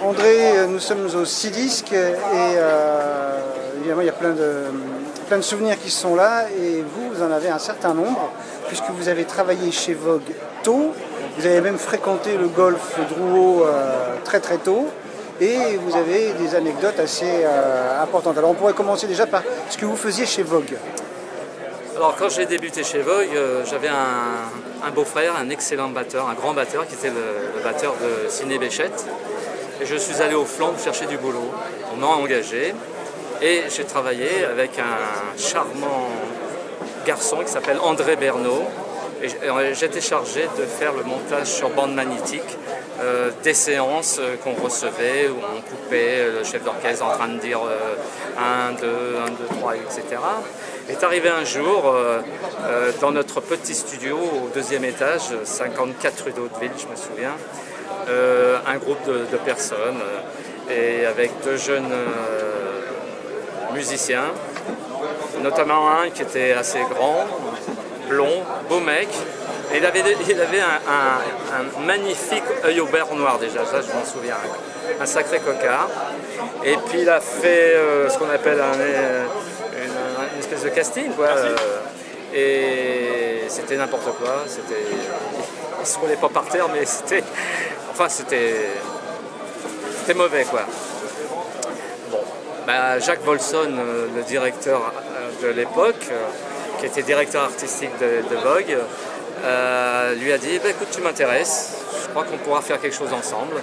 André, nous sommes au Cydisque et évidemment il y a plein de souvenirs qui sont là et vous en avez un certain nombre puisque vous avez travaillé chez Vogue tôt, vous avez même fréquenté le golf Drouot très très tôt et vous avez des anecdotes assez importantes. Alors on pourrait commencer déjà par ce que vous faisiez chez Vogue. Alors quand j'ai débuté chez Vogue, j'avais un beau-frère, un excellent batteur, un grand batteur qui était le batteur de Ciné Béchette. Et je suis allé au flanc chercher du boulot. On m'a engagé et j'ai travaillé avec un charmant garçon qui s'appelle André Bernot. Et j'étais chargé de faire le montage sur bande magnétique des séances qu'on recevait, où on coupait le chef d'orchestre en train de dire 1, 2, 1, 2, 3, etc. Est arrivé un jour dans notre petit studio au 2e étage, 54 rue d'Hauteville, je me souviens, un groupe de personnes et avec 2 jeunes musiciens, notamment un qui était assez grand, blond, beau mec, et il avait un magnifique œil au beurre noir déjà, ça je m'en souviens, un sacré cocard. Et puis il a fait ce qu'on appelle une espèce de casting, quoi. Et c'était n'importe quoi, il se roulait pas par terre, mais c'était mauvais, quoi. Bon, bah, Jacques Volson, le directeur de l'époque, qui était directeur artistique de Vogue, lui a dit bah, écoute, tu m'intéresses, je crois qu'on pourra faire quelque chose ensemble.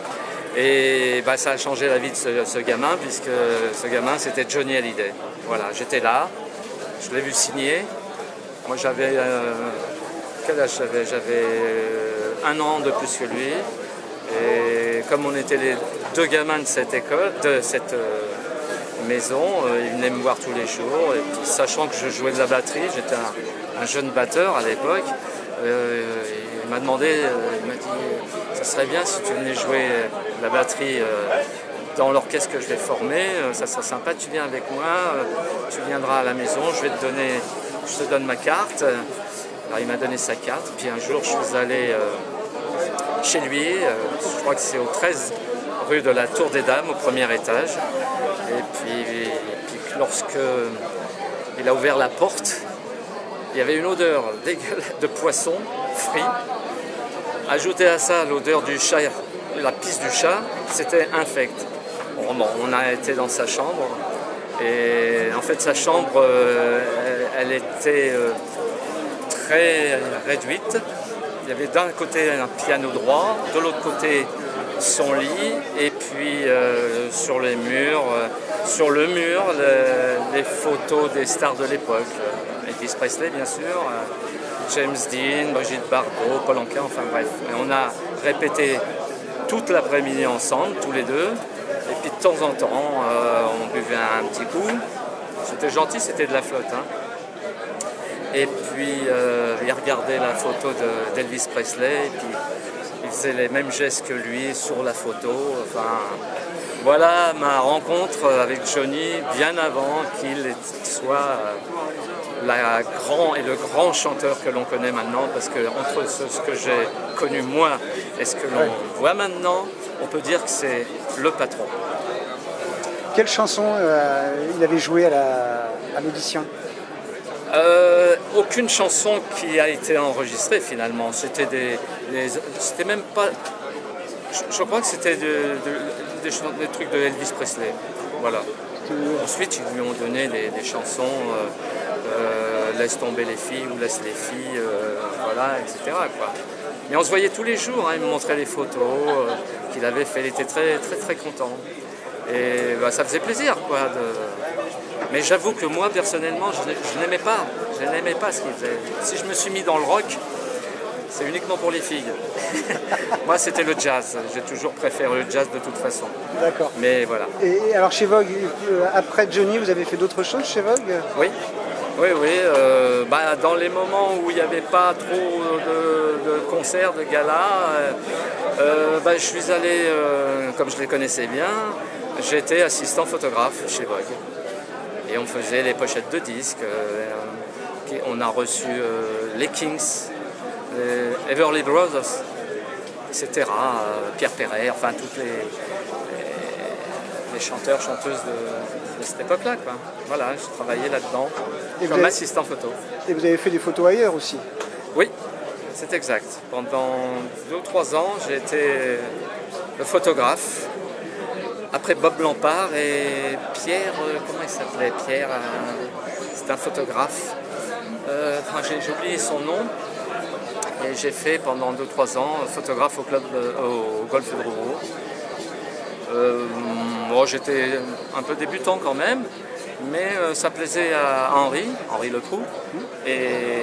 Et bah, ça a changé la vie de ce gamin, puisque ce gamin c'était Johnny Hallyday. Voilà, j'étais là, je l'ai vu signer. Moi j'avais quel âge j'avais? J'avais 1 an de plus que lui. Et comme on était les 2 gamins de cette école, de cette maison, il venait me voir tous les jours. Et puis, sachant que je jouais de la batterie, j'étais un jeune batteur à l'époque, il m'a demandé, il m'a dit ça serait bien si tu venais jouer de la batterie dans l'orchestre que je vais former, ça serait sympa, tu viens avec moi, tu viendras à la maison, je te donne ma carte. Alors il m'a donné sa carte, puis un jour je suis allé chez lui, je crois que c'est au 13 rue de la Tour des Dames, au 1er étage. Et puis lorsque il a ouvert la porte, il y avait une odeur dégueulasse de poisson frit. Ajouté à ça l'odeur du chat, la pisse du chat, c'était infect. Bon, on a été dans sa chambre et en fait sa chambre, elle était très réduite. Il y avait d'un côté un piano droit, de l'autre côté son lit, et puis sur le mur, les photos des stars de l'époque. Elvis Presley, bien sûr, James Dean, Brigitte Bardot, Paul Anka, enfin bref. Et on a répété toute l'après-midi ensemble, tous les deux, et puis de temps en temps, on buvait un petit coup. C'était gentil, c'était de la flotte, hein. Et puis il regardait la photo d'Elvis Presley, et puis il faisait les mêmes gestes que lui sur la photo. Enfin, voilà ma rencontre avec Johnny bien avant qu'il soit le grand chanteur que l'on connaît maintenant, parce que entre ce que j'ai connu moi et ce que l'on voit maintenant, on peut dire que c'est le patron. Quelle chanson il avait joué à l'audition? Aucune chanson qui a été enregistrée finalement. C'était même pas. Je crois que c'était des trucs de Elvis Presley. Voilà. Ensuite, ils lui ont donné des chansons, Laisse tomber les filles ou Laisse les filles, voilà, etc., quoi. Mais on se voyait tous les jours, hein, il me montrait les photos qu'il avait fait. Il était très, très, très content. Et bah, ça faisait plaisir, quoi. Mais j'avoue que moi, personnellement, je n'aimais pas ce qu'il faisait. Si je me suis mis dans le rock, c'est uniquement pour les filles. Moi, c'était le jazz. J'ai toujours préféré le jazz de toute façon. D'accord. Mais voilà. Et alors chez Vogue, après Johnny, vous avez fait d'autres choses chez Vogue? Oui. Bah, dans les moments où il n'y avait pas trop de concerts, de galas, bah, je suis allé, comme je les connaissais bien, j'étais assistant photographe chez Vogue. Et on faisait les pochettes de disques. On a reçu les Kings, les Everly Brothers, etc. Pierre Perret, enfin toutes les chanteurs, chanteuses de cette époque-là, quoi. Voilà, j'ai travaillé là-dedans comme assistant photo. Et vous avez fait des photos ailleurs aussi? Oui, c'est exact. Pendant 2 ou 3 ans, j'ai été le photographe. Après Bob Lampard et Pierre, comment il s'appelait? Pierre, c'est un photographe. J'ai oublié son nom. Et j'ai fait pendant 2 ou 3 ans photographe au club, au golf de Rouault. Bon, j'étais un peu débutant quand même, mais ça plaisait à Henri Lecroux. Et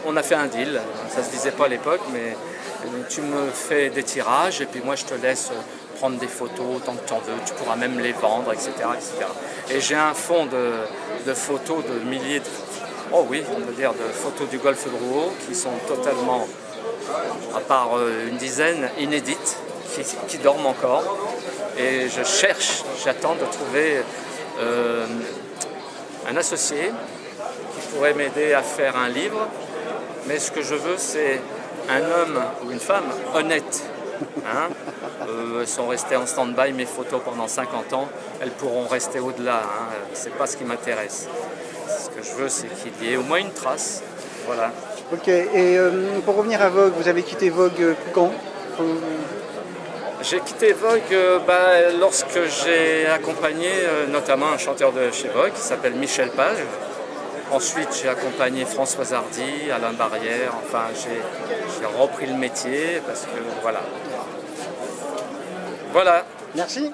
on a fait un deal, ça se disait pas à l'époque, mais tu me fais des tirages et puis moi je te laisse prendre des photos autant que tu en veux, tu pourras même les vendre, etc. etc. Et j'ai un fonds de photos de milliers de... Oh oui, on peut dire de photos du golfe de Rouault qui sont totalement, à part une dizaine, inédites, qui dorment encore. Et j'attends de trouver un associé qui pourrait m'aider à faire un livre. Mais ce que je veux, c'est un homme ou une femme honnête. Hein. Elles sont restées en stand-by, mes photos, pendant 50 ans. Elles pourront rester au-delà. Hein. C'est pas ce qui m'intéresse. Ce que je veux, c'est qu'il y ait au moins une trace. Voilà. Ok, et pour revenir à Vogue, vous avez quitté Vogue quand? J'ai quitté Vogue lorsque j'ai accompagné notamment un chanteur de chez Vogue qui s'appelle Michel Page. Ensuite, j'ai accompagné Françoise Hardy, Alain Barrière. Enfin, j'ai repris le métier parce que voilà. Voilà. Merci.